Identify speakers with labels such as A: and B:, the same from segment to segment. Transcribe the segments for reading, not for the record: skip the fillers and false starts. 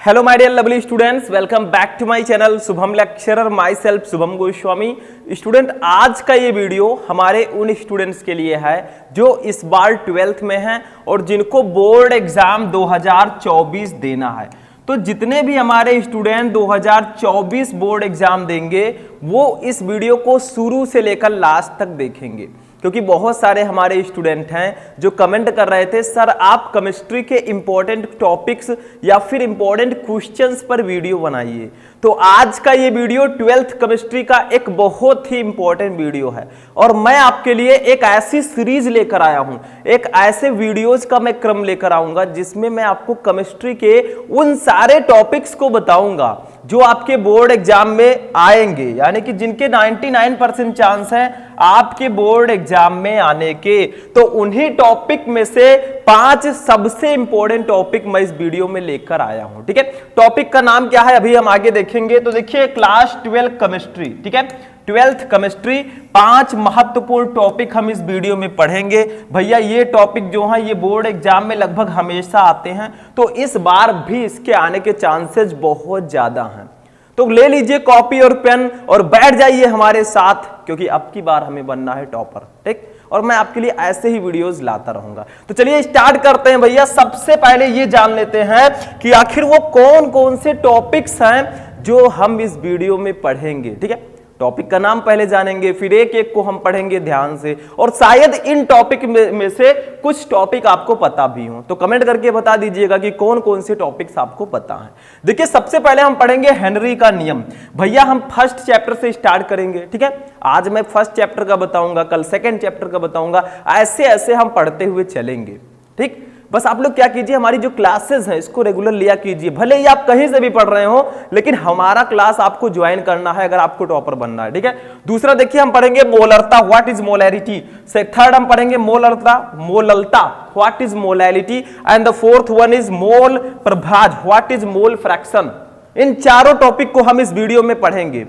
A: Hello my dear lovely students, welcome back to my channel Shubham lecturer, myself Shubham Goswami. Student, आज का ये video हमारे उन स्टूडेंट्स के लिए है जो इस बार 12th में हैं और जिनको बोर्ड एग्जाम 2024 देना है। तो जितने भी हमारे स्टूडेंट 2024 बोर्ड एग्जाम देंगे वो इस वीडियो को शुरू से लेकर लास्ट तक देखेंगे, क्योंकि बहुत सारे हमारे स्टूडेंट हैं जो कमेंट कर रहे थे सर आप केमिस्ट्री के इंपॉर्टेंट टॉपिक्स या फिर इंपॉर्टेंट क्वेश्चंस पर वीडियो बनाइए। तो आज का ये वीडियो 12th केमिस्ट्री का एक बहुत ही इंपॉर्टेंट वीडियो है और मैं आपके लिए एक ऐसी सीरीज लेकर आया हूं, एक ऐसे वीडियोस का मैं क्रम लेकर आऊंगा जिसमें मैं आपको केमिस्ट्री के उन सारे टॉपिक्स को बताऊंगा जो आपके बोर्ड एग्जाम में आएंगे, यानी कि जिनके 99% चांस है आपके बोर्ड एग्जाम में आने के। तो उन्हीं टॉपिक में से 5 सबसे इंपॉर्टेंट टॉपिक मैं इस वीडियो में लेकर आया हूं। ठीक है, टॉपिक का नाम क्या है अभी हम आगे देखेंगे। तो देखिए, क्लास 12 केमिस्ट्री, ठीक है, 12th केमिस्ट्री, 5 महत्वपूर्ण टॉपिक हम इस वीडियो में पढ़ेंगे। भैया ये टॉपिक जो है ये बोर्ड एग्जाम में लगभग हमेशा आते हैं, तो इस बार भी इसके आने के चांसेस बहुत ज्यादा हैं। तो ले लीजिए कॉपी और पेन और बैठ जाइए हमारे साथ, क्योंकि अब की बार हमें बनना है टॉपर। ठीक, और मैं आपके लिए ऐसे ही वीडियोस लाता रहूंगा। तो चलिए स्टार्ट करते हैं भैया। सबसे पहले ये जान लेते हैं कि आखिर वो कौन कौन से टॉपिक्स हैं जो हम इस वीडियो में पढ़ेंगे। ठीक है, टॉपिक का नाम पहले जानेंगे, फिर एक एक को हम पढ़ेंगे ध्यान से, और शायद इन टॉपिक में से कुछ टॉपिक आपको पता भी हो। तो कमेंट करके बता दीजिएगा कि कौन कौन से टॉपिक्स आपको पता है। देखिए, सबसे पहले हम पढ़ेंगे हेनरी का नियम। भैया हम फर्स्ट चैप्टर से स्टार्ट करेंगे। ठीक है, आज मैं फर्स्ट चैप्टर का बताऊंगा, कल सेकेंड चैप्टर का बताऊंगा, ऐसे ऐसे हम पढ़ते हुए चलेंगे। ठीक, बस आप लोग क्या कीजिए, हमारी जो क्लासेस हैं इसको रेगुलर लिया कीजिए। भले ही आप कहीं से भी पढ़ रहे हो, लेकिन हमारा क्लास आपको ज्वाइन करना है अगर आपको टॉपर बनना है। ठीक है, दूसरा देखिए हम पढ़ेंगे मोलरता, व्हाट इज मोलैरिटी। थर्ड हम पढ़ेंगे मोललता, what is molality. And the fourth one is mole प्रभाज, व्हाट इज मोल फ्रैक्शन। इन चारों टॉपिक को हम इस वीडियो में पढ़ेंगे।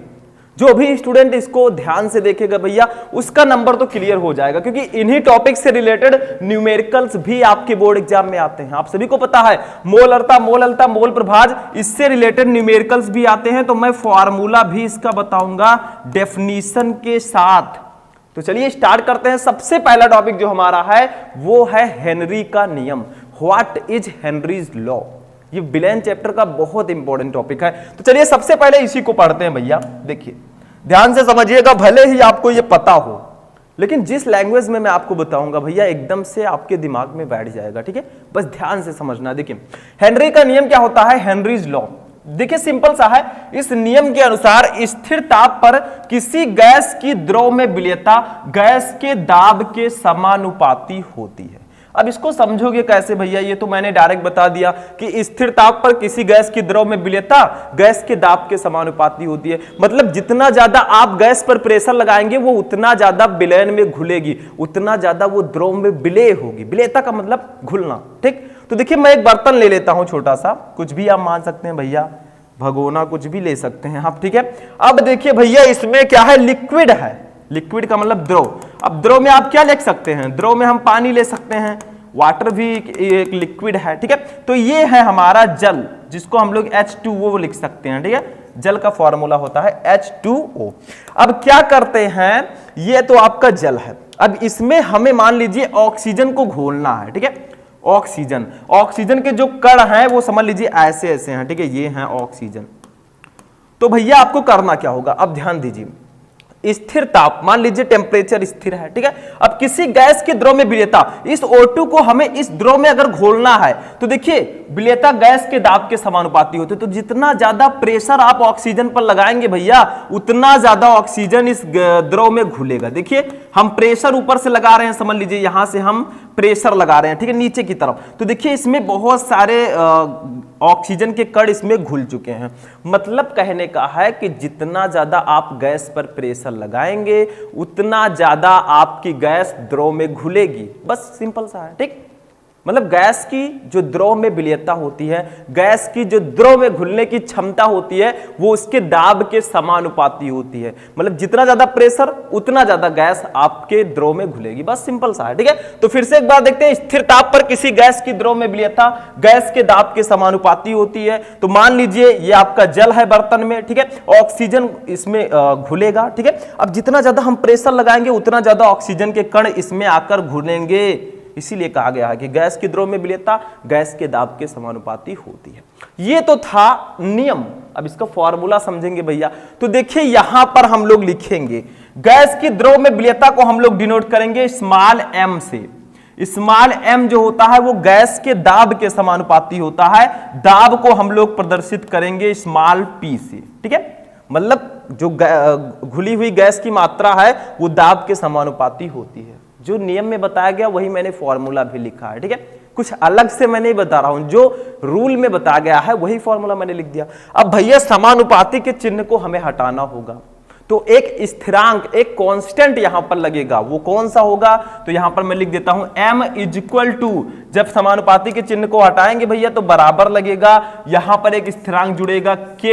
A: जो भी स्टूडेंट इसको ध्यान से देखेगा भैया उसका नंबर तो क्लियर हो जाएगा, क्योंकि इन्हीं टॉपिक से रिलेटेड न्यूमेरिकल्स भी आपके बोर्ड एग्जाम में आते हैं। आप सभी को पता है मोलरता, मोललता, मोल प्रभाज, इससे रिलेटेड न्यूमेरिकल्स भी आते हैं। तो मैं फॉर्मूला भी इसका बताऊंगा डेफिनेशन के साथ। तो चलिए स्टार्ट करते हैं। सबसे पहला टॉपिक जो हमारा है वो है हेनरी का नियम, व्हाट इज हेनरीज लॉ। ये बिलेन चैप्टर का बहुत इंपॉर्टेंट टॉपिक है। तो चलिए सबसे पहले इसी को पढ़ते हैं भैया। देखिए ध्यान से समझिएगा, भले ही आपको ये पता हो, लेकिन जिस लैंग्वेज में मैं आपको बताऊंगा भैया एकदम से आपके दिमाग में बैठ जाएगा। ठीक है, बस ध्यान से समझना। देखिए हेनरी का नियम क्या होता है, हेनरीज लॉ। देखिए सिंपल सा है, इस नियम के अनुसार स्थिर ताप पर किसी गैस की द्रव में विलेयता गैस के दाब के समानुपाती होती है। अब इसको समझोगे कैसे भैया, ये तो मैंने डायरेक्ट बता दिया कि स्थिर ताप पर किसी गैस की द्रव में विलेयता गैस के दाब के समानुपाती होती है। मतलब जितना ज्यादा आप गैस पर प्रेशर लगाएंगे वो उतना ज्यादा विलयन में घुलेगी, उतना ज्यादा वो द्रव में विलेय होगी। विलेयता का मतलब घुलना। ठीक, तो देखिए मैं एक बर्तन ले लेता हूं छोटा सा, कुछ भी आप मान सकते हैं भैया, भगोना कुछ भी ले सकते हैं आप। ठीक है, अब देखिए भैया इसमें क्या है, लिक्विड है। लिक्विड का मतलब द्रव। अब द्रव में आप क्या लिख सकते हैं, द्रव में हम पानी ले सकते हैं, वाटर भी एक लिक्विड है। ठीक है, तो ये है हमारा जल, जिसको हम लोग H2O लिख सकते हैं। ठीक है, जल का फॉर्मूला होता है H2O। अब क्या करते हैं, ये तो आपका जल है। अब इसमें हमें मान लीजिए ऑक्सीजन को घोलना है। ठीक है, ऑक्सीजन, ऑक्सीजन के जो कण हैं वो समझ लीजिए ऐसे ऐसे हैं। ठीक है, ये हैं ऑक्सीजन। तो भैया आपको करना क्या होगा, अब ध्यान दीजिए, स्थिर ताप, मान लीजिए टेम्परेचर स्थिर है। ठीक है, अब किसी गैस के द्रव में विलेयता, इस O2 को हमें इस द्रव में अगर घोलना है तो देखिए विलेयता गैस के दाब के समानुपाती होती है। तो जितना ज्यादा प्रेशर आप ऑक्सीजन पर लगाएंगे भैया उतना ज्यादा ऑक्सीजन इस द्रव में घुलेगा। देखिए हम प्रेशर ऊपर से लगा रहे हैं, समझ लीजिए यहां से हम प्रेशर लगा रहे हैं। ठीक है, नीचे की तरफ, तो देखिए इसमें बहुत सारे ऑक्सीजन के कण इसमें घुल चुके हैं। मतलब कहने का है कि जितना ज्यादा आप गैस पर प्रेशर लगाएंगे उतना ज्यादा आपकी गैस द्रव में घुलेगी। बस सिंपल सा है। ठीक, मतलब गैस की जो द्रव में विलेयता होती है, गैस की जो द्रव में घुलने की क्षमता होती है, वो उसके दाब के समानुपाती होती है। मतलब जितना ज्यादा प्रेशर उतना ज्यादा गैस आपके द्रव में घुलेगी, बस सिंपल सा है। ठीक है, तो फिर से एक बार देखते हैं, स्थिर ताप पर किसी गैस की द्रव में विलेयता गैस के दाब के समानुपाती होती है। तो मान लीजिए ये आपका जल है बर्तन में, ठीक है, ऑक्सीजन इसमें घुलेगा। ठीक है, अब जितना ज्यादा हम प्रेशर लगाएंगे उतना ज्यादा ऑक्सीजन के कण इसमें आकर घुलेंगे। इसीलिए कहा गया है कि गैस की द्रव में विलेयता गैस के दाब के समानुपाती होती है। ये तो था नियम। अब इसका फॉर्मूला समझेंगे भैया। तो देखिए यहां पर हम लोग लिखेंगे गैस की द्रव में विलेयता को हम लोग डिनोट करेंगे स्मॉल m से। स्मॉल m जो होता है वो गैस के दाब के समानुपाती होता है। दाब को हम लोग प्रदर्शित करेंगे स्मॉल p से। ठीक है, मतलब जो घुली हुई गैस की मात्रा है वो दाब के समानुपाती होती है। जो नियम में बताया गया वही मैंने फॉर्मूला भी लिखा है। ठीक है, कुछ अलग से मैं नहीं बता रहा हूं, जो रूल में बताया गया है वही फॉर्मूला मैंने लिख दिया। अब भैया समानुपाती के चिन्ह को हमें हटाना होगा, तो एक स्थिरांक, एक कांस्टेंट यहां पर लगेगा। वो कौन सा होगा? तो यहां पर मैं लिख देता हूं m इक्वल टू, जब समानुपाती के चिन्ह को हटाएंगे भैया तो बराबर लगेगा, यहां पर एक स्थिरांक जुड़ेगा k,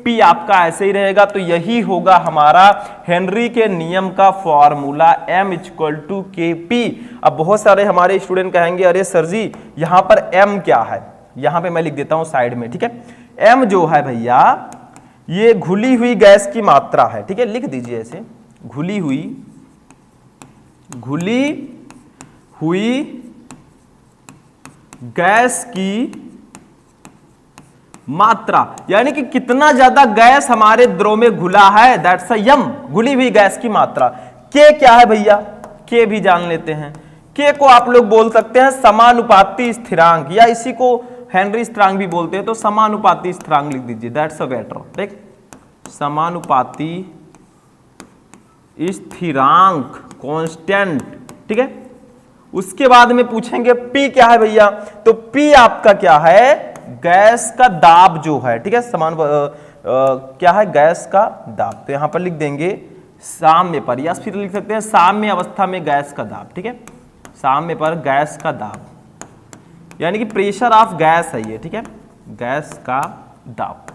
A: p आपका ऐसे ही रहेगा। तो यही होगा हमारा हेनरी के नियम का फॉर्मूला m इक्वल टू के पी। अब बहुत सारे हमारे स्टूडेंट कहेंगे अरे सर जी यहां पर m क्या है? यहां पे मैं लिख देता हूं साइड में। ठीक है, m जो है भैया ये घुली हुई गैस की मात्रा है। ठीक है, लिख दीजिए ऐसे, घुली हुई गैस की मात्रा, यानी कि कितना ज्यादा गैस हमारे द्रव में घुला है, दैट्स अ m, घुली हुई गैस की मात्रा। k क्या है भैया? k भी जान लेते हैं। k को आप लोग बोल सकते हैं समानुपाती स्थिरांक, या इसी को हेनरी स्थिरांक भी बोलते हैं। तो समानुपाती स्थिरांक लिख दीजिए, दैट्स अ बेटर। देख, समानुपाती स्थिरांक कांस्टेंट। ठीक है, उसके बाद में पूछेंगे p क्या है भैया? तो p आपका क्या है? गैस का दाब जो है। ठीक है, समान क्या है? गैस का दाब। तो यहां पर लिख देंगे साम्य पर, या फिर लिख सकते हैं साम्य अवस्था में गैस का दाब। ठीक है, साम्य पर गैस का दाब, यानी कि प्रेशर ऑफ गैस है ये। ठीक है, गैस का दाब।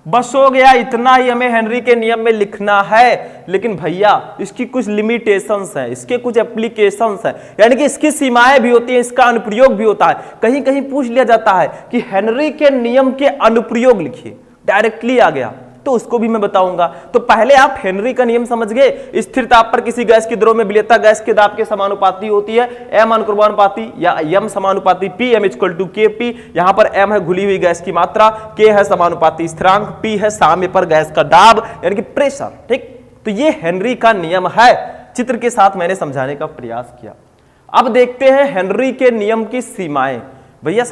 A: बस हो गया, इतना ही हमें हेनरी के नियम में लिखना है। लेकिन भैया इसकी कुछ लिमिटेशंस हैं, इसके कुछ एप्लीकेशंस हैं, यानी कि इसकी सीमाएं भी होती हैं, इसका अनुप्रयोग भी होता है। कहीं कहीं पूछ लिया जाता है कि हेनरी के नियम के अनुप्रयोग लिखिए, डायरेक्टली आ गया तो उसको भी मैं बताऊंगा। तो पहले आप हेनरी का नियम समझ गए, स्थिर ताप पर किसी गैस की द्रव में विलेयता गैस के दाब के समानुपाती होती है, m अनुक्रमानुपाती या m समानुपाती p, m इक्वल टू के पी। यहां पर m है घुली हुई गैस की मात्रा, k है समानुपाती स्थिरांक, p है साम्य पर गैस का दाब यानी कि प्रेशर। ठीक, तो ये हेनरी का नियम है। चित्र के साथ मैंने समझाने का प्रयास किया। अब देखते हैं हेनरी के नियम की सीमाएं। भैया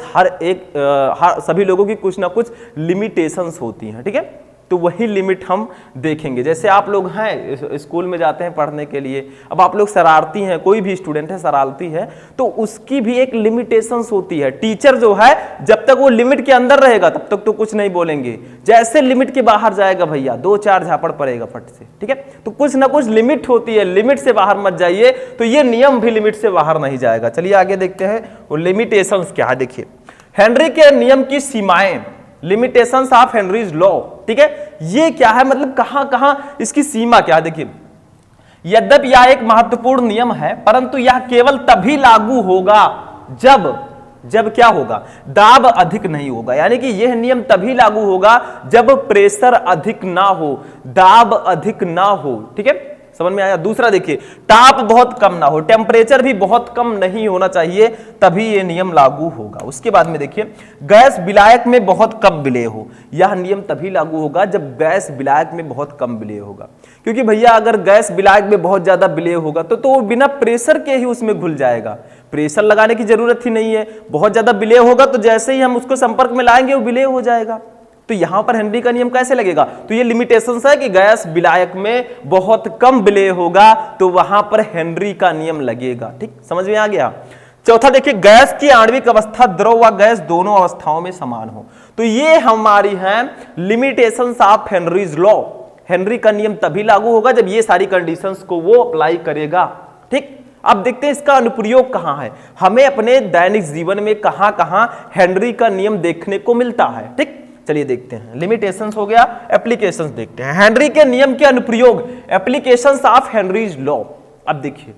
A: सभी लोगों की कुछ ना कुछ लिमिटेशंस होती हैं। ठीक है, तो वही लिमिट हम देखेंगे। जैसे आप लोग हैं स्कूल में जाते हैं पढ़ने के लिए, अब आप लोग शरारती हैं, कोई भी स्टूडेंट है शरारती है, तो उसकी भी एक लिमिटेशंस होती है। टीचर जो है जब तक वो लिमिट के अंदर रहेगा तब तक तो कुछ नहीं बोलेंगे, जैसे लिमिट के बाहर जाएगा भैया 2-4 झापड़ पड़ेगा फट से। ठीक है, तो कुछ ना कुछ लिमिट होती है, लिमिट से बाहर मत जाइए। तो ये नियम भी लिमिट से बाहर नहीं जाएगा। चलिए आगे देखते हैं वो लिमिटेशंस क्या है। देखिए हेनरी के नियम की सीमाएं, लिमिटेशंस ऑफ हेनरीज लॉ। ठीक है, ये क्या है, मतलब कहां कहां इसकी सीमा क्या है? देखिए, यद्यपि यह एक महत्वपूर्ण नियम है परंतु यह केवल तभी लागू होगा जब क्या होगा? दाब अधिक नहीं होगा। यानी कि यह नियम तभी लागू होगा जब प्रेशर अधिक ना हो, दाब अधिक ना हो। ठीक है, समझ में आया? दूसरा देखिए, ताप बहुत कम ना हो, टेम्परेचर भी बहुत कम नहीं होना चाहिए, तभी ये नियम लागू होगा। उसके बाद में देखिए, गैस विलायक में बहुत कम विलेय हो, यह नियम तभी लागू होगा जब गैस विलायक में बहुत कम विलेय होगा। क्योंकि भैया अगर गैस विलायक में बहुत ज्यादा विलेय होगा तो वो बिना प्रेशर के ही उसमें घुल जाएगा, प्रेशर लगाने की जरूरत ही नहीं है। बहुत ज्यादा विलेय होगा तो जैसे ही हम उसको संपर्क में लाएंगे वो विलेय हो जाएगा। तो यहां पर हेनरी का नियम कैसे लगेगा? तो ये लिमिटेशंस है कि गैस विलायक में बहुत कम विलेय होगा, तो वहां पर हेनरी का नियम लगेगा। ठीक, समझ में आ गया? चौथा देखिए, गैस की आणविक अवस्था द्रव व गैस दोनों अवस्थाओं में समान हो। तो ये हमारी हैं limitations of Henry's law. Henry का नियम तभी लागू होगा जब ये सारी कंडीशंस को वो अप्लाई करेगा। ठीक, अब देखते हैं इसका अनुप्रयोग कहां है, हमें अपने दैनिक जीवन में कहां कहां हेनरी का नियम देखने को मिलता है। ठीक, चलिए देखते हैं। लिमिटेशंस हो गया, एप्लीकेशंस देखते हैं। हेनरी के नियम के अनुप्रयोग, एप्लीकेशंस ऑफ हेनरीज लॉ। अब देखिए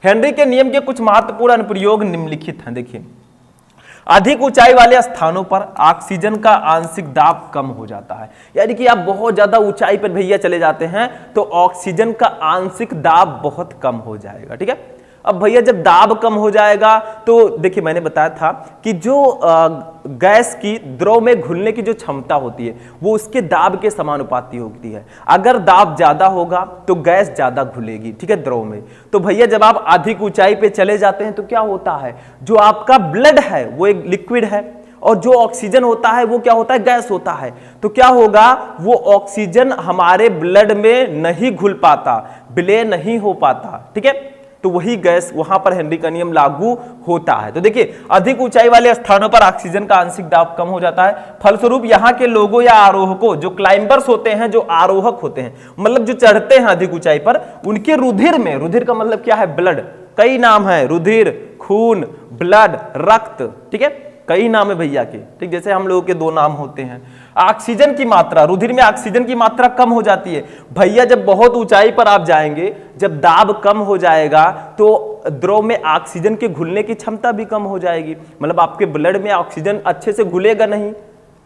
A: हेनरी के नियम के कुछ महत्वपूर्ण अनुप्रयोग निम्नलिखित हैं। देखिए, अधिक ऊंचाई वाले स्थानों पर ऑक्सीजन का आंशिक दाब कम हो जाता है, यानी कि आप बहुत ज्यादा ऊंचाई पर भैया चले जाते हैं तो ऑक्सीजन का आंशिक दाब बहुत कम हो जाएगा। ठीक है, अब भैया जब दाब कम हो जाएगा तो देखिए मैंने बताया था कि जो गैस की द्रव में घुलने की जो क्षमता होती है वो उसके दाब के समानुपाती होती है। अगर दाब ज्यादा होगा तो गैस ज्यादा घुलेगी, ठीक है, द्रव में। तो भैया जब आप अधिक ऊंचाई पे चले जाते हैं तो क्या होता है, जो आपका ब्लड है वो एक लिक्विड है और जो ऑक्सीजन होता है वो क्या होता है, गैस होता है। तो क्या होगा, वो ऑक्सीजन हमारे ब्लड में नहीं घुल पाता, विलय नहीं हो पाता। ठीक है, तो वही गैस वहां पर हेनरी का नियम लागू होता है। तो देखिए अधिक ऊंचाई वाले स्थानों पर ऑक्सीजन का आंशिक दाब कम हो जाता है, फलस्वरूप यहाँ के लोगों या आरोहकों, जो क्लाइंबर्स होते हैं, जो आरोहक होते हैं, मतलब जो चढ़ते हैं अधिक ऊंचाई पर, उनके रुधिर में, रुधिर का मतलब क्या है, ब्लड, कई नाम है, रुधिर, खून, ब्लड, रक्त, ठीक है, कई नाम है भैया के। ठीक, जैसे हम लोगों के 2 नाम होते हैं। ऑक्सीजन की मात्रा, रुधिर में ऑक्सीजन की मात्रा कम हो जाती है भैया। जब बहुत ऊंचाई पर आप जाएंगे, जब दाब कम हो जाएगा तो द्रव में ऑक्सीजन के घुलने की क्षमता भी कम हो जाएगी, मतलब आपके ब्लड में ऑक्सीजन अच्छे से घुलेगा नहीं।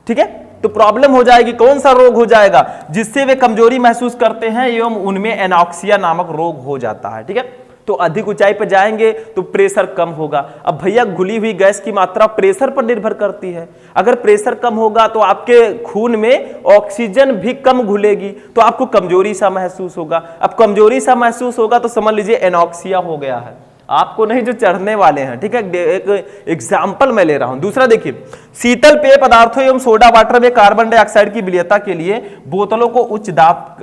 A: ठीक है, तो प्रॉब्लम हो जाएगी। कौन सा रोग हो जाएगा, जिससे वे कमजोरी महसूस करते हैं एवं उनमें एनॉक्सिया नामक रोग हो जाता है। ठीक है, तो अधिक ऊंचाई पर जाएंगे तो प्रेशर कम होगा। अब भैया घुली हुई गैस की मात्रा प्रेशर पर निर्भर करती है। अगर प्रेशर कम होगा तो आपके खून में ऑक्सीजन भी कम घुलेगी, तो आपको कमजोरी सा महसूस होगा। अब कमजोरी सा महसूस होगा तो समझ लीजिए एनॉक्सिया हो गया है, आपको नहीं, जो चढ़ने वाले हैं। ठीक है, एक एग्जाम्पल मैं ले रहा हूं। दूसरा देखिए, शीतल पेय पदार्थों एवं सोडा वाटर में कार्बन डाइऑक्साइड की विलयता के लिए बोतलों को उच्च दाब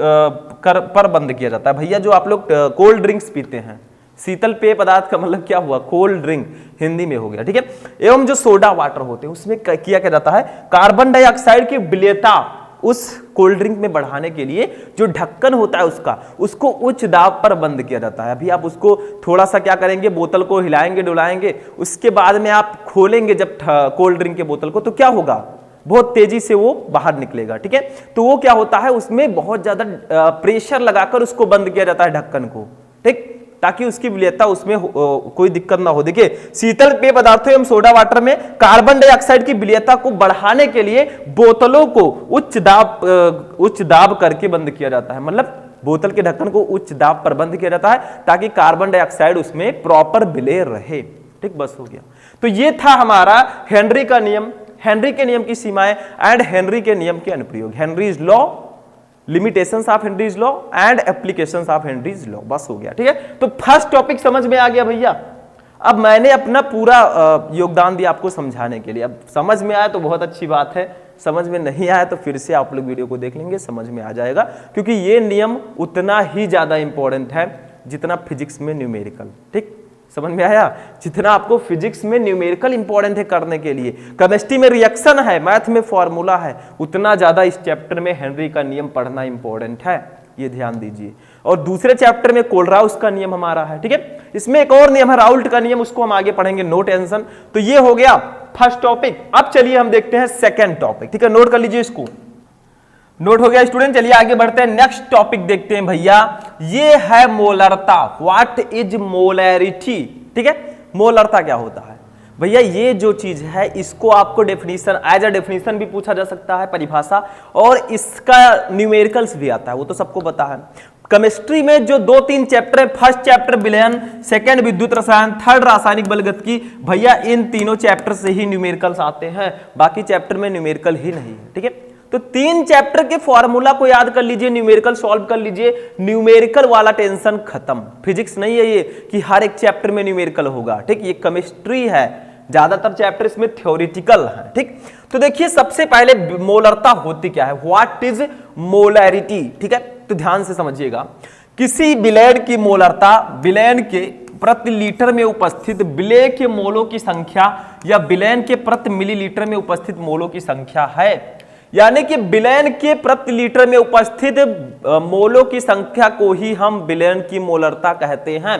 A: पर बंद किया जाता है। भैया जो आप लोग कोल्ड ड्रिंक्स पीते हैं, शीतल पेय पदार्थ का मतलब क्या हुआ, कोल्ड ड्रिंक हिंदी में हो गया। ठीक है, एवं जो सोडा वाटर होते हैं उसमें किया क्या जाता है, कार्बन डाइऑक्साइड की विलयता उस कोल्ड ड्रिंक में बढ़ाने के लिए जो ढक्कन होता है उसको उच्च दाब पर बंद किया जाता है। अभी आप उसको थोड़ा सा क्या करेंगे, बोतल को हिलाएंगे डुलाएंगे, उसके बाद में आप खोलेंगे जब कोल्ड ड्रिंक के बोतल को, तो क्या होगा, बहुत तेजी से वो बाहर निकलेगा। ठीक है, तो वो क्या होता है, उसमें बहुत ज्यादा प्रेशर लगाकर उसको बंद किया जाता है ढक्कन को, ठीक, ताकि उसकी विलयता उसमें कोई दिक्कत ना हो। देखिए शीतल पेय पदार्थों एवं सोडा वाटर में कार्बन डाइऑक्साइड की विलयता को बढ़ाने के लिए बोतलों को उच्च दाब करके बंद किया जाता है, मतलब बोतल के ढक्कन को उच्च दाब पर बंद किया जाता है ताकि कार्बन डाइऑक्साइड उसमें प्रॉपर विलय रहे। ठीक, बस हो गया। तो ये था हमारा हेनरी का नियम, हेनरी के नियम की सीमाएं एंड हेनरी के नियम के अनुप्रयोग, Henry's law, limitations of Henry's law and applications of Henry's law. बस हो गया। ठीक है, तो फर्स्ट टॉपिक समझ में आ गया भैया। अब मैंने अपना पूरा योगदान दिया आपको समझाने के लिए। अब समझ में आया तो बहुत अच्छी बात है, समझ में नहीं आया तो फिर से आप लोग वीडियो को देख लेंगे, समझ में आ जाएगा, क्योंकि ये नियम उतना ही ज्यादा इंपॉर्टेंट है जितना फिजिक्स में न्यूमेरिकल। ठीक, समझ में आया, जितना आपको फिजिक्स में न्यूमेरिकल इंपॉर्टेंट है करने के लिए, केमिस्ट्री में रिएक्शन है, मैथ में फॉर्मूला है, उतना ज्यादा इस चैप्टर में हेनरी का नियम पढ़ना इंपॉर्टेंट है, ये ध्यान दीजिए। और दूसरे चैप्टर में कोलराउस का नियम हमारा है। ठीक है, इसमें एक और नियम है राउल्ट का नियम, उसको हम आगे पढ़ेंगे, नो टेंशन। तो ये हो गया फर्स्ट टॉपिक। अब चलिए हम देखते हैं सेकेंड टॉपिक। ठीक है, नोट कर लीजिए इसको, नोट हो गया स्टूडेंट। चलिए आगे बढ़ते हैं, नेक्स्ट टॉपिक देखते हैं भैया, ये है मोलरता। What is molarity? ठीक है, मोलरता क्या होता है भैया? ये जो चीज है इसको आपको डेफिनेशन, एज अ डेफिनेशन भी पूछा जा सकता है, परिभाषा, और इसका न्यूमेरिकल्स भी आता है, वो तो सबको पता है। केमिस्ट्री में जो 2-3 चैप्टर है, फर्स्ट चैप्टर विलयन, सेकंड विद्युत रसायन, थर्ड रासायनिक बलगतिकी, भैया इन तीनों चैप्टर से ही न्यूमेरिकल्स आते हैं, बाकी चैप्टर में न्यूमेरिकल ही नहीं है। ठीक है, तो 3 चैप्टर के फॉर्मूला को याद कर लीजिए, न्यूमेरिकल सॉल्व कर लीजिए, न्यूमेरिकल वाला टेंशन खत्म। फिजिक्स नहीं है ये कि हर एक चैप्टर में न्यूमेरिकल होगा। ठीक, ये केमिस्ट्री है, ज्यादातर चैप्टर इसमें थ्योरेटिकल है। ठीक, तो देखिए सबसे पहले मोलरता होती क्या है, व्हाट इज मोलैरिटी? ठीक है, तो ध्यान से समझिएगा, किसी विलयन की मोलरता विलयन के प्रति लीटर में उपस्थित विलय के मोलों की संख्या या विलयन के प्रति मिलीलीटर में उपस्थित मोलों की संख्या है। यानी कि विलयन के प्रति लीटर में उपस्थित मोलों की संख्या को ही हम विलयन की मोलरता कहते हैं।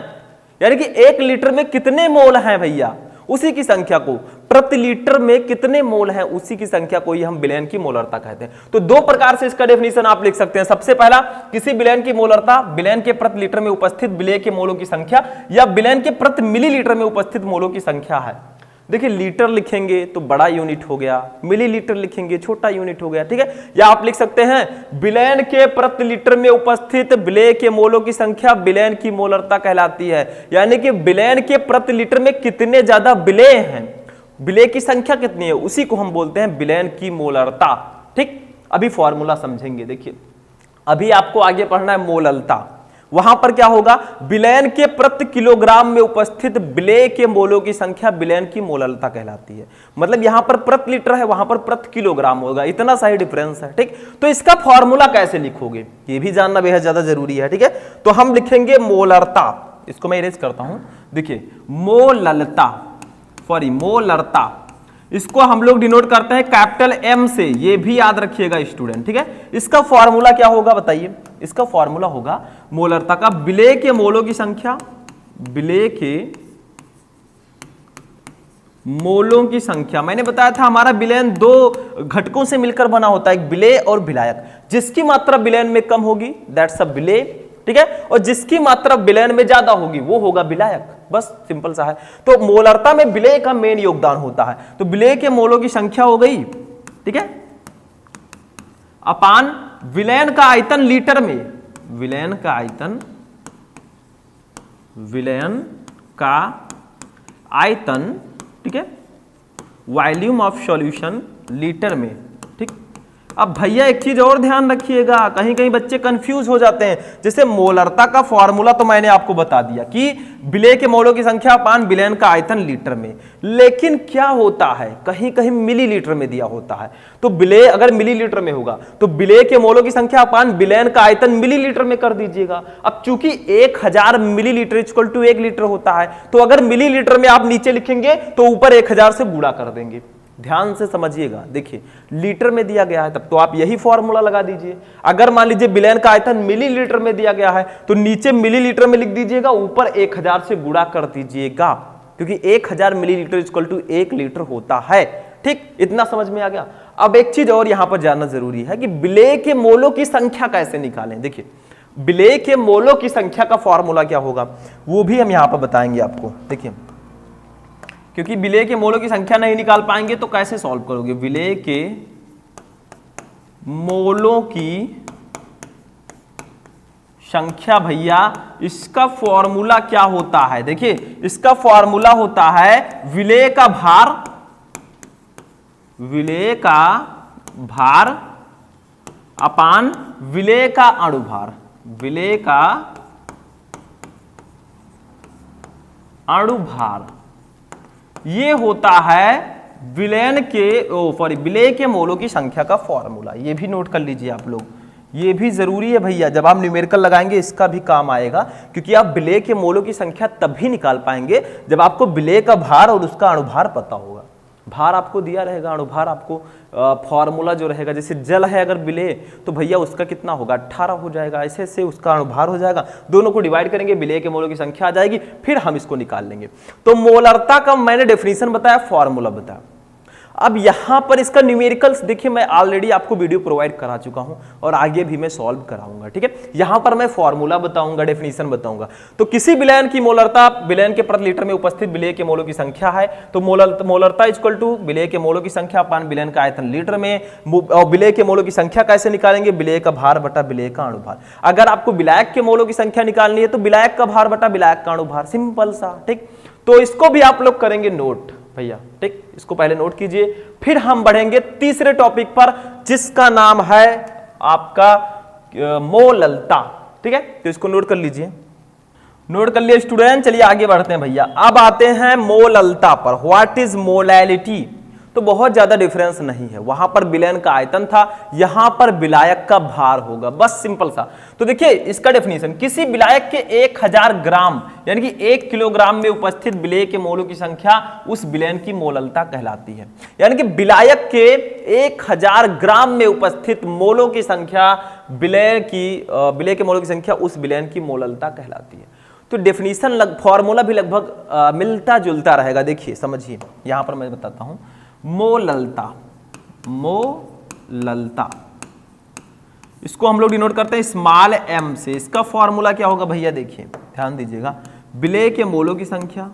A: यानी कि 1 लीटर में कितने मोल हैं भैया, उसी की संख्या को, प्रति लीटर में कितने मोल हैं उसी की संख्या को ही हम विलयन की मोलरता कहते हैं। तो 2 प्रकार से इसका डेफिनेशन आप लिख सकते हैं। सबसे पहला, किसी विलयन की मोलरता विलयन के प्रति लीटर में उपस्थित विलेय के मोलों की संख्या या विलयन के प्रति मिलीलीटर में उपस्थित मोलों की संख्या है। देखिए लीटर लिखेंगे तो बड़ा यूनिट हो गया, मिलीलीटर लिखेंगे छोटा यूनिट हो गया, ठीक है। या आप लिख सकते हैं विलयन के प्रति लीटर में उपस्थित विलेय के मोलों की संख्या विलयन की मोलरता कहलाती है। यानी कि विलयन के प्रति लीटर में कितने ज्यादा विलेय हैं, विलेय की संख्या कितनी है, उसी को हम बोलते हैं विलयन की मोलरता। ठीक, अभी फॉर्मूला समझेंगे। देखिए अभी आपको आगे पढ़ना है मोललता। वहां पर क्या होगा, विलयन के प्रति किलोग्राम में उपस्थित विलेय के मोलों की संख्या विलयन की मोललता कहलाती है। मतलब यहां पर प्रति लीटर है, वहां पर प्रति किलोग्राम होगा, इतना सा ही डिफरेंस है। ठीक, तो इसका फॉर्मूला कैसे लिखोगे ये भी जानना बेहद ज्यादा जरूरी है। ठीक है, तो हम लिखेंगे मोलरता, इसको मैं इरेज करता हूं। देखिए मोललता, सॉरी मोलरता, इसको हम लोग डिनोट करते हैं कैपिटल M से, ये भी याद रखिएगा स्टूडेंट। ठीक है, इसका फॉर्मूला क्या होगा बताइए, इसका फॉर्मूला होगा मोलरता का विलेय के मोलों की संख्या, विलेय के मोलों की संख्या। मैंने बताया था हमारा विलयन 2 घटकों से मिलकर बना होता है, एक विलेय और विलायक। जिसकी मात्रा विलयन में कम होगी दैट्स अ विलेय, ठीक है, और जिसकी मात्रा विलयन में ज्यादा होगी वो होगा विलायक। बस सिंपल सा है। तो मोलरता में विलेय का मेन योगदान होता है। तो विलेय के मोलों की संख्या हो गई, ठीक है, अपान विलयन का आयतन लीटर में, विलयन का आयतन, विलयन का आयतन, ठीक है, वॉल्यूम ऑफ सॉल्यूशन लीटर में। ठीक, अब भैया एक चीज और ध्यान रखिएगा, कहीं कहीं बच्चे कंफ्यूज हो जाते हैं। जैसे मोलरता का फॉर्मूला तो मैंने आपको बता दिया कि विलेय के मोलों की संख्या अपान विलयन का आयतन लीटर में, लेकिन क्या होता है कहीं कहीं मिलीलीटर में दिया होता है। तो विलेय अगर मिलीलीटर में होगा तो विलेय के मोलों की संख्या अपान विलयन का आयतन मिलीलीटर में कर दीजिएगा। अब चूंकि 1000 मिलीलीटर इक्वल टू 1 लीटर होता है, तो अगर मिलीलीटर में आप नीचे लिखेंगे तो ऊपर 1000 से गुणा कर देंगे। ध्यान से समझिएगा, देखिए लीटर में दिया गया है तब तो आप यही फॉर्मूला लगा दीजिए। अगर मान लीजिए विलयन का आयतन मिलीलीटर में दिया गया है तो नीचे मिलीलीटर में लिख दीजिएगा, ऊपर 1000 से गुणा कर दीजिएगा, क्योंकि 1000 मिलीलीटर इक्वल टू 1 लीटर होता है। ठीक, इतना समझ में आ गया। अब एक चीज और यहां पर जानना जरूरी है कि विलेय के मोलों की संख्या कैसे निकालें। देखिए विलेय के मोलों की संख्या का फॉर्मूला क्या होगा वो भी हम यहां पर बताएंगे आपको। देखिए क्योंकि विलेय के मोलों की संख्या नहीं निकाल पाएंगे तो कैसे सॉल्व करोगे। विलेय के मोलों की संख्या भैया, इसका फॉर्मूला क्या होता है। देखिए इसका फॉर्मूला होता है विलेय का भार, विलेय का भार अपान विलेय का अणुभार, विलेय का अणुभार, ये होता है विलयन के विलेय के मोलों की संख्या का फॉर्मूला। ये भी नोट कर लीजिए आप लोग, ये भी जरूरी है भैया। जब आप न्यूमेरिकल लगाएंगे इसका भी काम आएगा, क्योंकि आप विलेय के मोलों की संख्या तभी निकाल पाएंगे जब आपको विलेय का भार और उसका अणुभार पता होगा। भार आपको दिया रहेगा, अणुभार आपको फॉर्मूला जो रहेगा, जैसे जल है अगर विलेय तो भैया उसका कितना होगा 18 हो जाएगा, ऐसे ऐसे उसका अणुभार हो जाएगा। दोनों को डिवाइड करेंगे, विलेय के मोलों की संख्या आ जाएगी, फिर हम इसको निकाल लेंगे। तो मोलरता का मैंने डेफिनेशन बताया, फॉर्मूला बताया। अब यहां पर इसका न्यूमेरिकल्स देखिए, मैं ऑलरेडी आपको वीडियो प्रोवाइड करा चुका हूं और आगे भी मैं सॉल्व कराऊंगा। ठीक है, यहां पर मैं फॉर्मूला बताऊंगा, डेफिनेशन बताऊंगा। तो किसी विलयन की मोलरता विलयन के प्रति लीटर में उपस्थित विलेय के मोलों की संख्या है, तो मोलरता इक्वल टू विलेय के मोलों की संख्या अपान विलयन का आयतन लीटर में। विलेय के मोलों की संख्या कैसे निकालेंगे, विलेय का भार बटा विलेय का अणुभार। अगर आपको विलायक के मोलों की संख्या निकालनी है तो विलायक का भार बटा विलायक का अणुभार, सिंपल सा। ठीक, तो इसको भी आप लोग करेंगे नोट भैया। ठीक, इसको पहले नोट कीजिए, फिर हम बढ़ेंगे तीसरे टॉपिक पर जिसका नाम है आपका मोललता। ठीक है, तो इसको नोट कर लीजिए, नोट कर लिए स्टूडेंट। चलिए आगे बढ़ते हैं भैया। अब आते हैं मोललता पर। What is molality. तो बहुत ज्यादा डिफरेंस नहीं है, वहां पर विलयन का आयतन था, यहां पर विलायक का भार होगा, बस सिंपल सा। तो देखिए इसका डेफिनेशन, किसी विलायक के 1000 ग्राम यानी कि 1 किलोग्राम में उपस्थित विलेय के मोलों की संख्या उस विलयन की मोललता कहलाती है। यानी कि विलायक के 1000 ग्राम में उपस्थित मोलों की संख्या विलेय के मोलों की संख्या उस विलयन की मोललता कहलाती है। तो डेफिनेशन फॉर्मूला भी लगभग मिलता जुलता रहेगा। देखिए समझिए, यहां पर मैं बताता हूं, मोललता, मोललता इसको हम लोग डिनोट करते हैं स्मॉल m से। इसका फॉर्मूला क्या होगा भैया, देखिए ध्यान दीजिएगा, विलेय के मोलों की संख्या,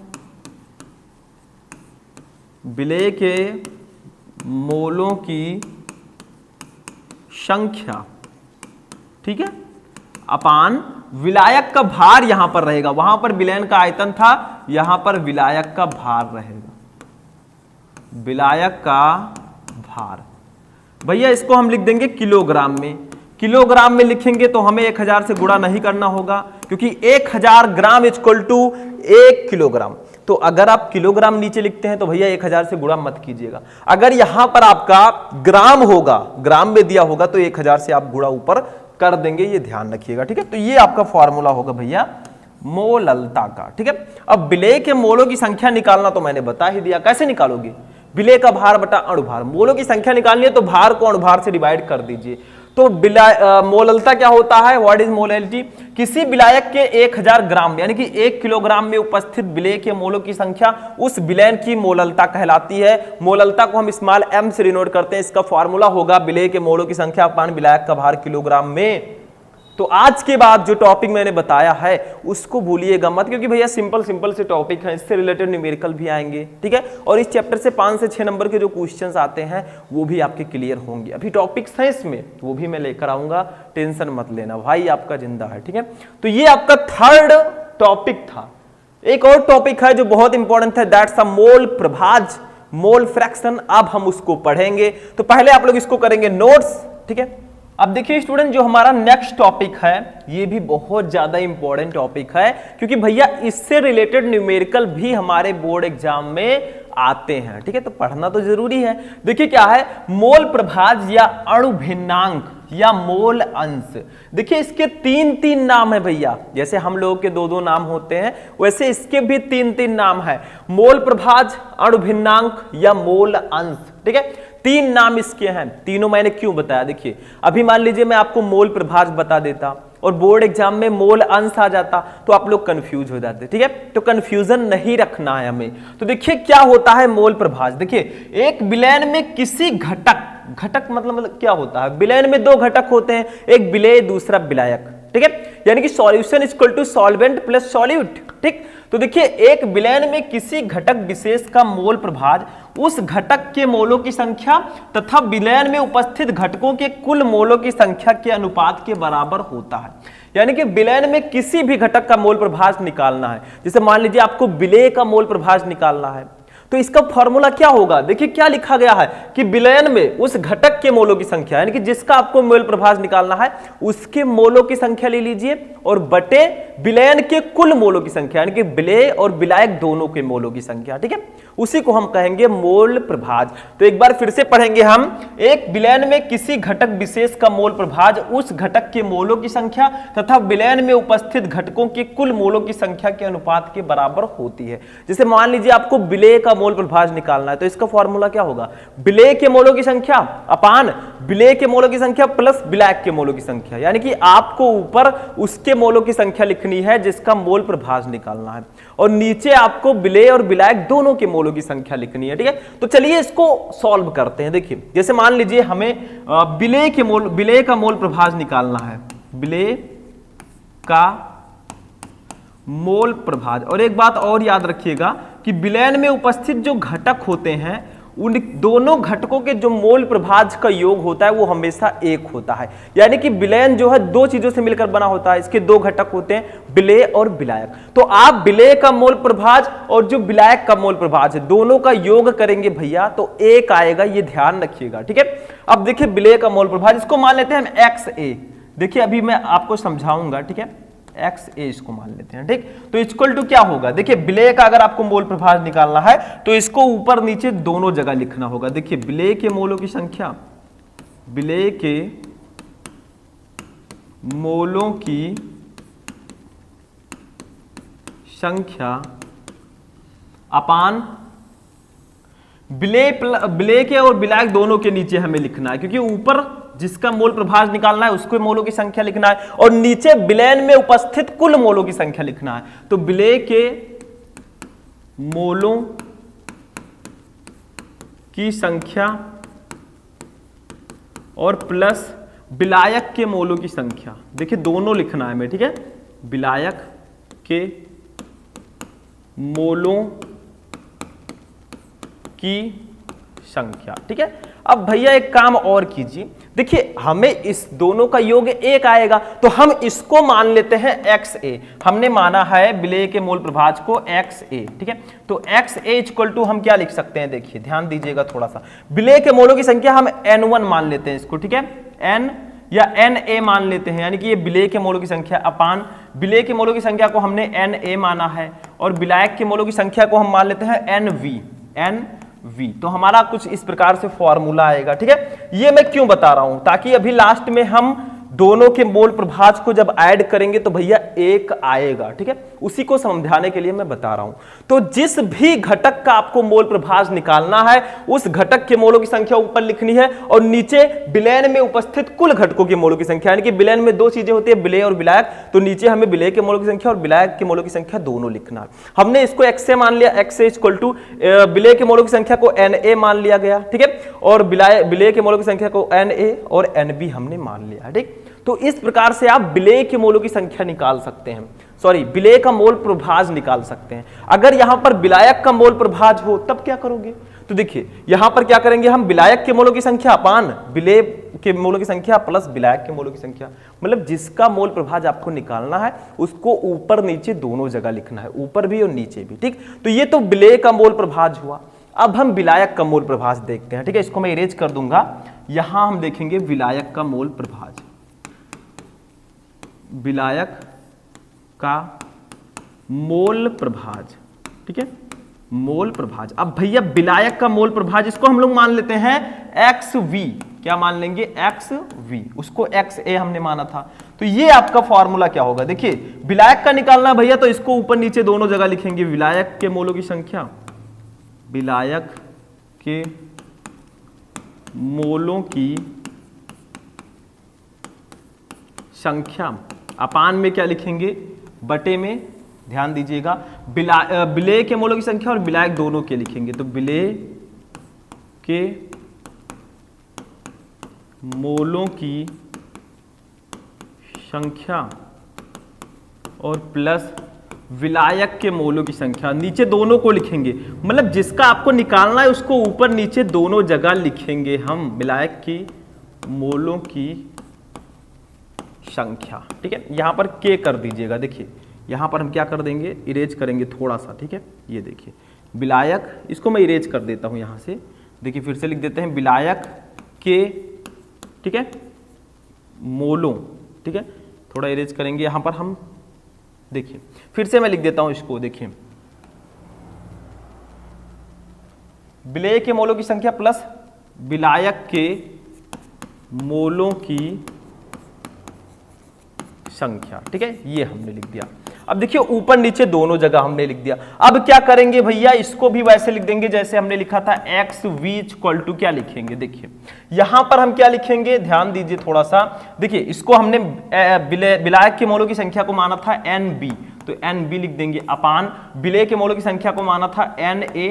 A: विलेय के मोलों की संख्या, ठीक है, अपान विलायक का भार यहां पर रहेगा, वहां पर विलयन का आयतन था, यहां पर विलायक का भार रहेगा, विलायक का भार। भैया इसको हम लिख देंगे किलोग्राम में। किलोग्राम में लिखेंगे तो हमें 1000 से गुणा नहीं करना होगा, क्योंकि 1000 ग्राम इक्वल टू 1 किलोग्राम। तो अगर आप किलोग्राम नीचे लिखते हैं तो भैया 1000 से गुणा मत कीजिएगा। अगर यहां पर आपका ग्राम होगा, ग्राम में दिया होगा, तो 1000 से आप गुणा ऊपर कर देंगे, ये ध्यान रखिएगा, ठीक है। तो ये आपका फॉर्मूला होगा भैया मोललता का, ठीक है। अब विलेय के मोलों की संख्या निकालना तो मैंने बता ही दिया, कैसे निकालोगे, विलेय का भार बटा अणुभार। मोलों की संख्या निकालनी है तो भार को अणुभार से डिवाइड कर दीजिए। तो मोललता क्या होता है, व्हाट इज मोलैलिटी, किसी विलायक के 1000 ग्राम यानी कि 1 किलोग्राम में उपस्थित विलेय के मोलों की संख्या उस विलयन की मोललता कहलाती है। मोललता को हम स्मॉल m से डिनोट करते हैं। इसका फॉर्मूला होगा विलेय के मोलों की संख्या अपान विलायक का भार किलोग्राम में। तो आज के बाद जो टॉपिक मैंने बताया है उसको भूलिएगा मत, क्योंकि भैया सिंपल से टॉपिक है, इससे रिलेटेड न्यूमेरिकल भी आएंगे, ठीक है। और इस चैप्टर से 5 से 6 नंबर के जो क्वेश्चंस आते हैं वो भी आपके क्लियर होंगे। अभी टॉपिक्स हैं इसमें, वो भी मैं लेकर आऊंगा, टेंशन मत लेना, भाई आपका जिंदा है, ठीक है। तो ये आपका थर्ड टॉपिक था। एक और टॉपिक है जो बहुत इंपॉर्टेंट है, that's a mole प्रभाज, mole fraction. अब हम उसको पढ़ेंगे, तो पहले आप लोग इसको करेंगे नोट्स, ठीक है। अब देखिए स्टूडेंट, जो हमारा नेक्स्ट टॉपिक है ये भी बहुत ज्यादा इंपॉर्टेंट टॉपिक है, क्योंकि भैया इससे रिलेटेड न्यूमेरिकल भी हमारे बोर्ड एग्जाम में आते हैं, ठीक है। तो पढ़ना तो जरूरी है। देखिए क्या है, मोल प्रभाज या अणु भिन्नांक या मोल अंश। देखिए इसके 3 नाम है भैया, जैसे हम लोगों के 2 नाम होते हैं वैसे इसके भी 3 नाम है, मोल प्रभाज, अणु भिन्नांक या मोल अंश, ठीक है। 3 नाम इसके हैं। तीनों मैंने क्यों बताया, देखिए अभी मान लीजिए मैं आपको मोल प्रभाज बता देता और बोर्ड एग्जाम में मोल अंश आ जाता तो आप लोग कंफ्यूज हो जाते, ठीक है। तो कंफ्यूजन नहीं रखना है हमें। तो देखिए क्या होता है मोल प्रभाज, देखिए एक विलयन में किसी घटक मतलब क्या होता है, विलयन में 2 घटक होते हैं, एक विलेय दूसरा विलायक, ठीक है। यानी कि solution equal to solvent plus solute, ठीक। तो देखिए एक विलयन में किसी घटक विशेष का मोल प्रभाज उस घटक के मोलों की संख्या तथा विलयन में उपस्थित घटकों के कुल मोलों की संख्या के अनुपात के बराबर होता है। यानी कि विलयन में किसी भी घटक का मोल प्रभाज निकालना है, जैसे मान लीजिए आपको विलेय का मोल प्रभाज निकालना है, तो इसका फॉर्मूला क्या होगा, देखिए क्या लिखा गया है कि विलयन में उस घटक के मोलों की संख्या, यानी कि जिसका आपको मोल प्रभाज निकालना है उसके मोलों की संख्या ले लीजिए और बटे विलयन के कुल मोलों की संख्या, यानी कि विलेय और विलायक दोनों के मोलों की संख्या, ठीक है। उसी को हम कहेंगे मोल प्रभाज। तो एक बार फिर से पढ़ेंगे हम, एक विलयन में किसी घटक विशेष का मोल प्रभाज उस घटक के मोलों की संख्या तथा विलयन में उपस्थित घटकों के कुल मोलों की संख्या के अनुपात के बराबर होती है। जैसे मान लीजिए आपको विलेय का मोल प्रभाज निकालना है, तो इसका फॉर्मूला क्या होगा, विलेय के मोलों की संख्या अपान विलेय के मोलों की संख्या प्लस विलायक के मोलों की संख्या, यानी कि आपको ऊपर उसके मोलों की संख्या लिखनी है जिसका मोल प्रभाज निकालना है और नीचे आपको विलेय और विलायक दोनों के मोलों की संख्या लिखनी है, ठीक है। तो चलिए इसको सॉल्व करते हैं। देखिए जैसे मान लीजिए हमें विलेय का मोल प्रभाज निकालना है, विलेय का मोल प्रभाज। और एक बात और याद रखिएगा कि विलयन में उपस्थित जो घटक होते हैं उन दोनों घटकों के जो मोल प्रभाज का योग होता है वो हमेशा 1 होता है। यानी कि विलयन जो है 2 चीजों से मिलकर बना होता है, इसके 2 घटक होते हैं, विलेय और विलायक। तो आप विलेय का मोल प्रभाज और जो विलायक का मोल प्रभाज है दोनों का योग करेंगे भैया तो 1 आएगा, ये ध्यान रखिएगा, ठीक है। अब देखिए विलेय का मोल प्रभाज, इसको मान लेते हैं हम XA। देखिए अभी मैं आपको समझाऊंगा, ठीक है, XA इसको मान लेते हैं, ठीक। तो इक्वल टू क्या होगा, देखिए विलेय का अगर आपको मोल प्रभाज निकालना है तो इसको ऊपर नीचे दोनों जगह लिखना होगा। देखिए विलेय के मोलों की संख्या, विलेय के मोलों की संख्या अपान विलेय के और विलायक दोनों के नीचे हमें लिखना है, क्योंकि ऊपर जिसका मोल प्रभाज निकालना है उसको मोलों की संख्या लिखना है, और नीचे विलयन में उपस्थित कुल मोलों की संख्या लिखना है। तो विलेय के मोलों की संख्या और प्लस विलायक के मोलों की संख्या, देखिए दोनों लिखना है हमें, ठीक है, विलायक के मोलों की संख्या, ठीक है। अब भैया एक काम और कीजिए, देखिए हमें इस दोनों का योग 1 आएगा, तो हम इसको मान लेते हैं XA। हमने माना है विलेय के मोल प्रभाज को XA, ठीक है। तो XA इक्वल टू हम क्या लिख सकते हैं, देखिए ध्यान दीजिएगा थोड़ा सा, विलेय के मोलों की संख्या हम N1 मान लेते हैं इसको, ठीक है, N या NA मान लेते हैं, यानी कि ये विलेय के मोलों की संख्या अपान विलेय के मोलों की संख्या को हमने NA माना है, और विलायक के मोलों की संख्या को हम मान लेते हैं NV। तो हमारा कुछ इस प्रकार से फॉर्मूला आएगा, ठीक है। ये मैं क्यों बता रहा हूं, ताकि अभी लास्ट में हम दोनों के मोल प्रभाज को जब ऐड करेंगे तो भैया 1 आएगा, ठीक है, उसी को समझाने के लिए मैं बता रहा हूं। तो जिस भी घटक का आपको मोल प्रभाज निकालना है उस घटक के मोलों की संख्या ऊपर लिखनी है, और नीचे विलयन में उपस्थित कुल घटकों के मोलों की संख्या, यानी कि विलयन में 2 चीजें होती है, विलेय और विलायक, तो नीचे हमें विलेय के मोलों की संख्या और विलायक के मोलों की संख्या दोनों लिखना है। हमने इसको XA मान लिया, XA इक्वल टू विलेय के मोलों की संख्या को NA मान लिया गया, ठीक है, और विलेय के मोलों की संख्या को NA और NB हमने मान लिया, ठीक। तो इस प्रकार से आप विलेय के मोलों की संख्या निकाल सकते हैं, सॉरी विलेय का मोल प्रभाज निकाल सकते हैं। अगर यहां पर विलायक का मोल प्रभाज हो तब क्या करोगे, तो देखिए यहां पर क्या करेंगे हम, विलायक के मोलों की संख्या अपान विलेय के मोलों की संख्या प्लस विलायक के मोलों की संख्या, मतलब जिसका मोल प्रभाज आपको निकालना है उसको ऊपर नीचे दोनों जगह लिखना है, ऊपर भी और नीचे भी, ठीक। तो ये तो विलेय का मोल प्रभाज हुआ। अब हम विलायक का मोल प्रभाज देखते हैं, ठीक है, इसको मैं इरेज कर दूंगा। यहां हम देखेंगे विलायक का मोल प्रभाज, विलायक का मोल प्रभाज, ठीक है, मोल प्रभाज। अब भैया विलायक का मोल प्रभाज इसको हम लोग मान लेते हैं XV, क्या मान लेंगे XV, उसको XA हमने माना था। तो ये आपका फॉर्मूला क्या होगा, देखिए विलायक का निकालना भैया तो इसको ऊपर नीचे दोनों जगह लिखेंगे, विलायक के मोलों की संख्या, विलायक के मोलों की संख्या अपान में क्या लिखेंगे, बटे में, ध्यान दीजिएगा, विलेय के मोलों की संख्या और विलायक दोनों के लिखेंगे, तो विलेय के मोलों की संख्या और प्लस विलायक के मोलों की संख्या, नीचे दोनों को लिखेंगे, मतलब जिसका आपको निकालना है उसको ऊपर नीचे दोनों जगह लिखेंगे हम, विलायक की मोलों की संख्या, ठीक है। यहां पर K कर दीजिएगा, देखिए यहां पर हम क्या कर देंगे, इरेज करेंगे थोड़ा सा, ठीक है। ये देखिए विलायक, इसको मैं इरेज कर देता हूं यहां से, देखिए फिर से लिख देते हैं विलायक के, ठीक है, मोलों, ठीक है, थोड़ा इरेज करेंगे यहां पर हम, देखिए फिर से मैं लिख देता हूं इसको, देखिए विलेय के मोलों की संख्या प्लस विलायक के मोलों की संख्या, ठीक है, ये हमने लिख दिया। अब देखिए ऊपर नीचे दोनों जगह हमने लिख दिया। अब क्या करेंगे भैया, इसको भी वैसे लिख देंगे जैसे हमने लिखा था XV इक्वल टू, क्या लिखेंगे, देखिए यहां पर हम क्या लिखेंगे, ध्यान दीजिए थोड़ा सा, देखिए इसको हमने विलायक के मोलों की संख्या को माना था NB, तो NB लिख देंगे अपान विलेय के मोलों की संख्या को माना था NA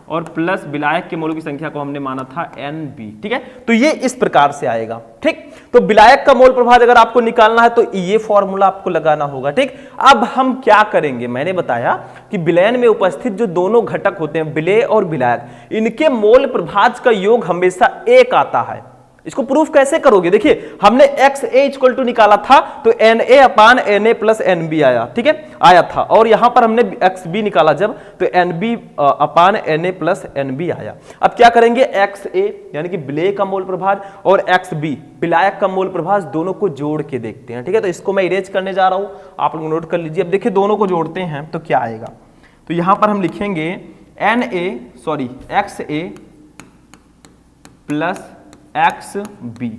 A: और प्लस विलायक के मोलों की संख्या को हमने माना था NB, ठीक है। तो ये इस प्रकार से आएगा, ठीक। तो विलायक का मोल प्रभाज अगर आपको निकालना है तो ये फॉर्मूला आपको लगाना होगा, ठीक। अब हम क्या करेंगे, मैंने बताया कि विलयन में उपस्थित जो दोनों घटक होते हैं विलेय और विलायक, इनके मोल प्रभाज का योग हमेशा 1 आता है। इसको प्रूफ कैसे करोगे, देखिए हमने XA इक्वल टू निकाला था तो NA अपान NA प्लस NB आया, ठीक है, आया था, और यहां पर हमने XB निकाला जब तो NB अपान NA प्लस NB आया। अब क्या करेंगे, XA यानी कि विलेय का मोल प्रभाज और XB विलायक का मोल प्रभाज दोनों को जोड़ के देखते हैं, ठीक है। तो इसको मैं इरेज करने जा रहा हूं, आप लोग नोट कर लीजिए। अब देखिए दोनों को जोड़ते हैं तो क्या आएगा, तो यहां पर हम लिखेंगे XA plus XB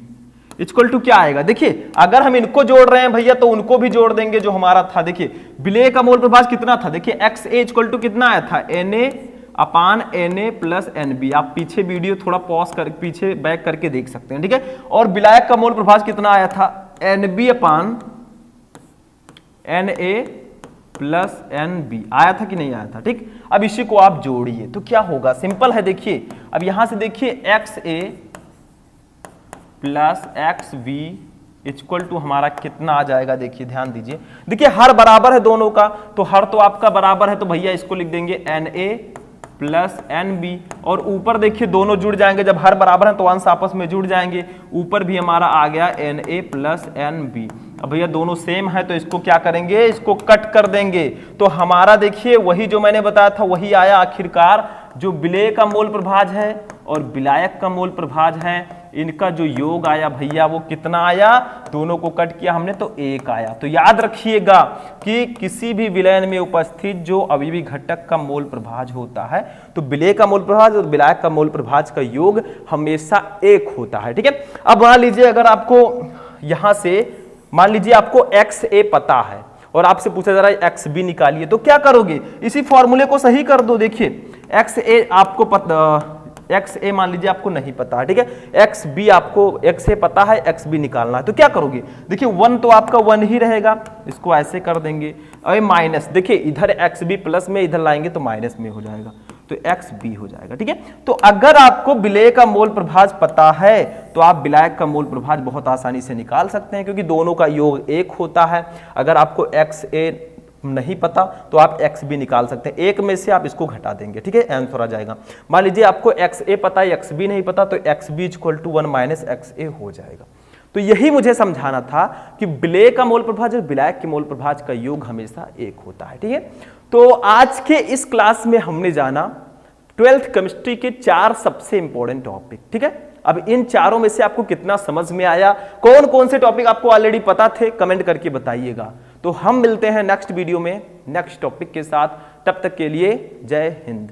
A: equal to क्या आएगा, देखिए अगर हम इनको जोड़ रहे हैं भैया तो उनको भी जोड़ देंगे जो हमारा था। देखिए विलेय का मोल प्रभाज कितना था, देखिए XA इक्वल टू कितना आया था, NA अपान Na प्लस Nb। आप पीछे वीडियो थोड़ा पॉज कर पीछे बैक करके देख सकते हैं, ठीक है। और विलायक का मोल प्रभाज कितना आया था, Nb अपान Na प्लस Nb आया था कि नहीं आया था, ठीक। अब इसी को आप जोड़िए तो क्या होगा, सिंपल है, देखिए अब यहां से देखिए XA plus XB equal to हमारा कितना आ जाएगा, देखिए ध्यान दीजिए, देखिए हर बराबर है दोनों का, तो हर तो आपका बराबर है, तो भैया इसको लिख देंगे Na प्लस Nb। और ऊपर देखिए दोनों जुड़ जाएंगे, जब हर बराबर है तो अंश आपस में जुड़ जाएंगे, ऊपर भी हमारा आ गया Na प्लस Nb। अब भैया दोनों सेम है तो इसको क्या करेंगे, इसको कट कर देंगे, तो हमारा देखिए वही जो मैंने बताया था वही आया आखिरकार। जो विलेय का मोल प्रभाज है और विलायक का मोल प्रभाज है, इनका जो योग आया भैया वो कितना आया, दोनों को कट किया हमने तो 1 आया। तो याद रखिएगा कि किसी भी विलयन में उपस्थित जो अवयवी घटक का मोल प्रभाज होता है, तो विलेय का मोल प्रभाज और विलायक का मोल प्रभाज का योग हमेशा 1 होता है, ठीक है। अब मान लीजिए अगर आपको यहां से मान लीजिए आपको XA पता है और आपसे पूछा जा रहा है XB निकालिए, तो क्या करोगे, इसी फॉर्मूले को सही कर दो। देखिए XA आपको XA मान लीजिए आपको नहीं पता है, ठीक है, XB आपको XA पता है, XB निकालना है, तो क्या करोगे, देखिए 1 तो आपका 1 ही रहेगा, इसको ऐसे कर देंगे, और माइनस देखिए इधर XB प्लस में इधर लाएंगे तो माइनस में हो जाएगा, तो XB हो जाएगा, ठीक है। तो अगर आपको विलेय का मोल प्रभाज पता है तो आप विलायक का मोल प्रभाज बहुत आसानी से निकाल सकते हैं, क्योंकि दोनों का योग 1 होता है। अगर आपको XA नहीं पता तो आप XB निकाल सकते हैं, 1 में से आप इसको घटा देंगे, ठीक है, आंसर आ जाएगा। मान लीजिए आपको XA पता है, XB नहीं पता, तो XB equal to 1 minus XA हो जाएगा। तो यही मुझे समझाना था कि विलेय का मोल प्रभाज और विलायक के मोल प्रभाज का योग हमेशा 1 होता है, ठीक है। तो आज के इस क्लास में हमने जाना 12th केमिस्ट्री के 4 सबसे इंपॉर्टेंट टॉपिक, ठीक है। अब इन चारों में से आपको कितना समझ में आया, कौन कौन से टॉपिक आपको ऑलरेडी पता थे, कमेंट करके बताइएगा। तो हम मिलते हैं नेक्स्ट वीडियो में नेक्स्ट टॉपिक के साथ, तब तक के लिए जय हिंद।